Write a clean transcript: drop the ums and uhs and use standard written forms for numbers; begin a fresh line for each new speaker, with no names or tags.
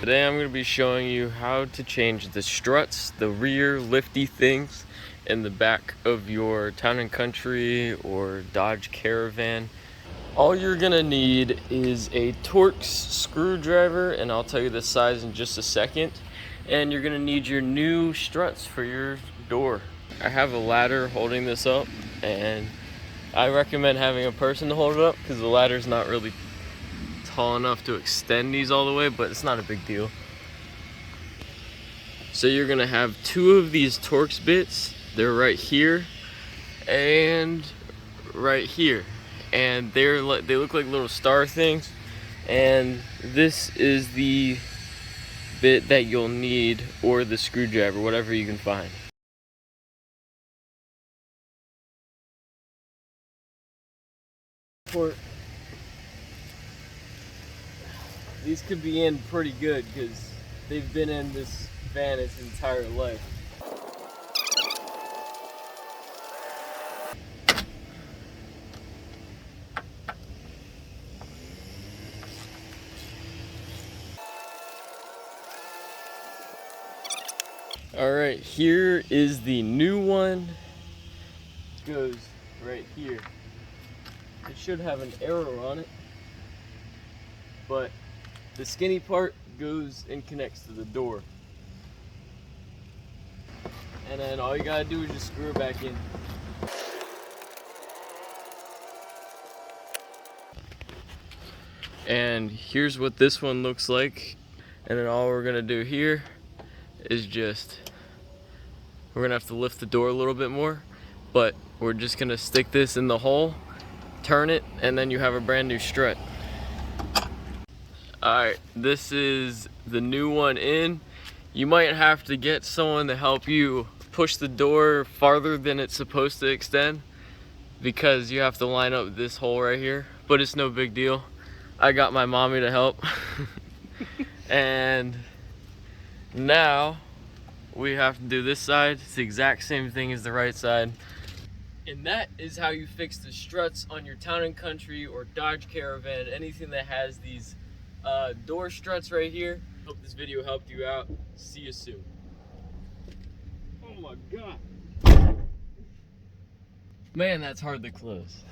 Today I'm going to be showing you how to change the struts, the rear lifty things in the back of your Town & Country or Dodge Caravan. All you're going to need is a Torx screwdriver, and I'll tell you the size in just a second. And you're going to need your new struts for your door. I have a ladder holding this up, and I recommend having a person to hold it up because the ladder's not really tall enough to extend these all the way, but it's not a big deal. So you're gonna have two of these Torx bits. They're right here and right here, and they look like little star things, and this is the bit that you'll need, or the screwdriver, whatever you can find. These could be in pretty good because they've been in this van its entire life. Alright, here is the new one. It goes right here. It should have an arrow on it, but the skinny part goes and connects to the door. And then all you gotta do is just screw it back in. And here's what this one looks like. And then all we're gonna do here is we're gonna have to lift the door a little bit more, but we're just gonna stick this in the hole, turn it, and then you have a brand new strut. Alright, this is the new one in. You might have to get someone to help you push the door farther than it's supposed to extend, because you have to line up this hole right here, but it's no big deal. I got my mommy to help. And now we have to do this side. It's the exact same thing as the right side. And that is how you fix the struts on your Town & Country or Dodge Caravan, anything that has these door struts right here. Hope this video helped you out. See you soon. Oh my God. Man, that's hard to close.